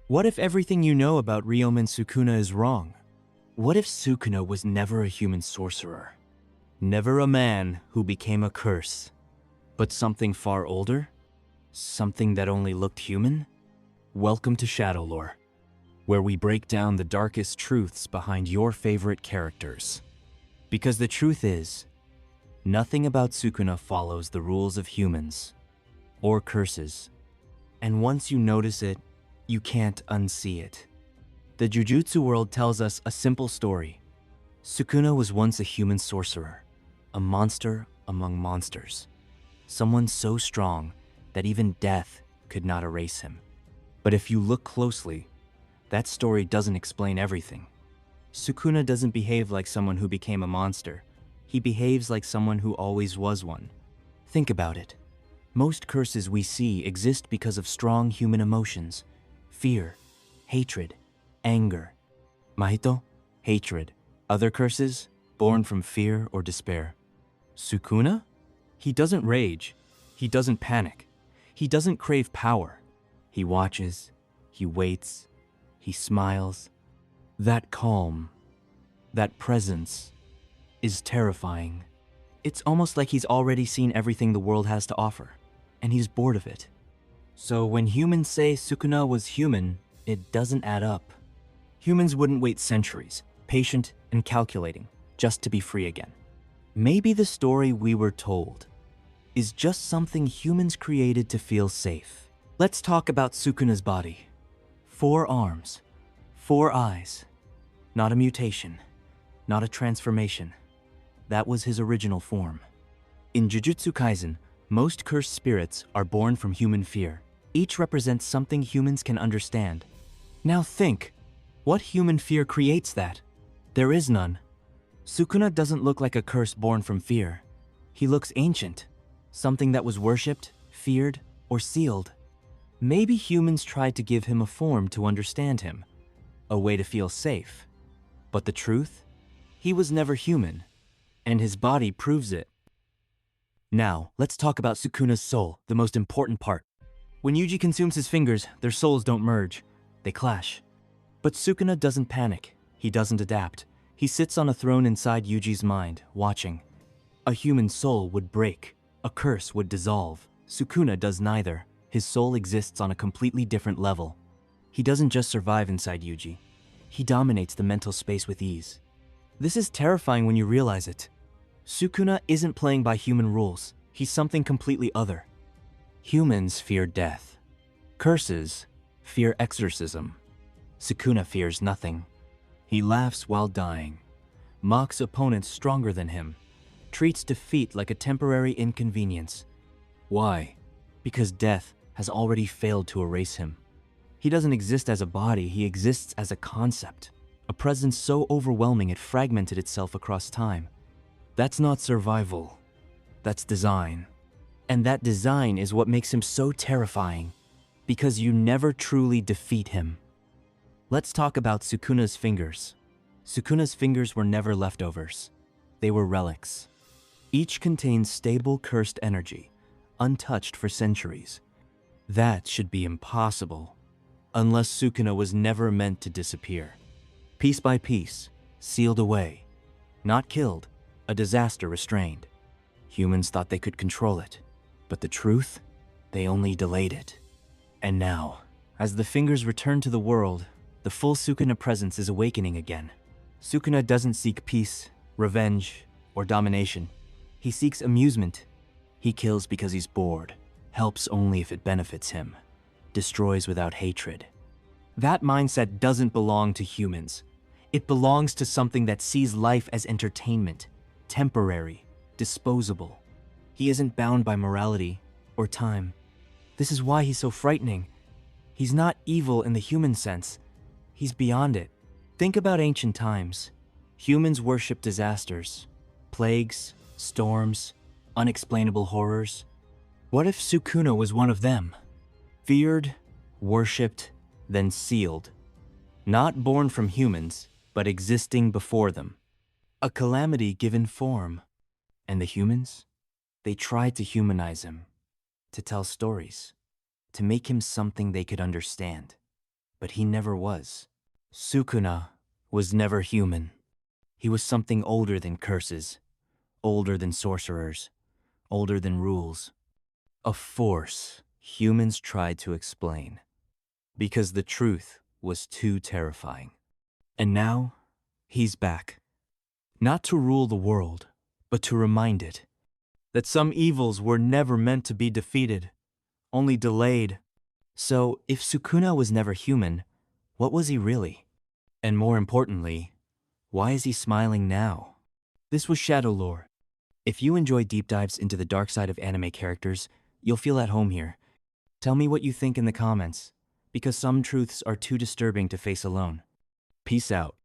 What if everything you know about Ryomen Sukuna is wrong? What if Sukuna was never a human sorcerer? Never a man who became a curse, but something far older? Something that only looked human? Welcome to Shadow Lore, where we break down the darkest truths behind your favorite characters. Because the truth is, nothing about Sukuna follows the rules of humans or curses. And once you notice it, you can't unsee it. The Jujutsu world tells us a simple story. Sukuna was once a human sorcerer, a monster among monsters. Someone so strong that even death could not erase him. But if you look closely, that story doesn't explain everything. Sukuna doesn't behave like someone who became a monster. He behaves like someone who always was one. Think about it. Most curses we see exist because of strong human emotions. Fear, hatred, anger. Mahito, hatred. Other curses, born from fear or despair. Sukuna? He doesn't rage. He doesn't panic. He doesn't crave power. He watches. He waits. He smiles. That calm, that presence, is terrifying. It's almost like he's already seen everything the world has to offer, and he's bored of it. So when humans say Sukuna was human, it doesn't add up. Humans wouldn't wait centuries, patient and calculating, just to be free again. Maybe the story we were told is just something humans created to feel safe. Let's talk about Sukuna's body. 4 arms, 4 eyes. Not a mutation, not a transformation. That was his original form. In Jujutsu Kaisen, most cursed spirits are born from human fear. Each represents something humans can understand. Now think, what human fear creates that? There is none. Sukuna doesn't look like a curse born from fear. He looks ancient, something that was worshipped, feared, or sealed. Maybe humans tried to give him a form to understand him, a way to feel safe. But the truth? He was never human, and his body proves it. Now, let's talk about Sukuna's soul, the most important part. When Yuji consumes his fingers, their souls don't merge. They clash. But Sukuna doesn't panic. He doesn't adapt. He sits on a throne inside Yuji's mind, watching. A human soul would break. A curse would dissolve. Sukuna does neither. His soul exists on a completely different level. He doesn't just survive inside Yuji. He dominates the mental space with ease. This is terrifying when you realize it. Sukuna isn't playing by human rules. He's something completely other. Humans fear death. Curses fear exorcism. Sukuna fears nothing. He laughs while dying, mocks opponents stronger than him, treats defeat like a temporary inconvenience. Why? Because death has already failed to erase him. He doesn't exist as a body, he exists as a concept, a presence so overwhelming it fragmented itself across time. That's not survival, that's design. And that design is what makes him so terrifying, because you never truly defeat him. Let's talk about Sukuna's fingers. Sukuna's fingers were never leftovers. They were relics. Each contains stable cursed energy, untouched for centuries. That should be impossible, unless Sukuna was never meant to disappear. Piece by piece, sealed away. Not killed, a disaster restrained. Humans thought they could control it, but the truth? They only delayed it. And now, as the fingers return to the world, the full Sukuna presence is awakening again. Sukuna doesn't seek peace, revenge, or domination. He seeks amusement. He kills because he's bored, helps only if it benefits him, destroys without hatred. That mindset doesn't belong to humans. It belongs to something that sees life as entertainment, temporary, disposable. He isn't bound by morality or time. This is why he's so frightening. He's not evil in the human sense. He's beyond it. Think about ancient times. Humans worship disasters, plagues, storms, unexplainable horrors. What if Sukuna was one of them? Feared, worshipped, then sealed. Not born from humans, but existing before them. A calamity given form. And the humans? They tried to humanize him, to tell stories, to make him something they could understand. but he never was. Sukuna was never human. He was something older than curses, older than sorcerers, older than rules. A force humans tried to explain, because the truth was too terrifying. And now, he's back. Not to rule the world, but to remind it that some evils were never meant to be defeated, only delayed. So, if Sukuna was never human, what was he really? And more importantly, why is he smiling now? This was Shadow Lore. If you enjoy deep dives into the dark side of anime characters, you'll feel at home here. Tell me what you think in the comments, because some truths are too disturbing to face alone. Peace out.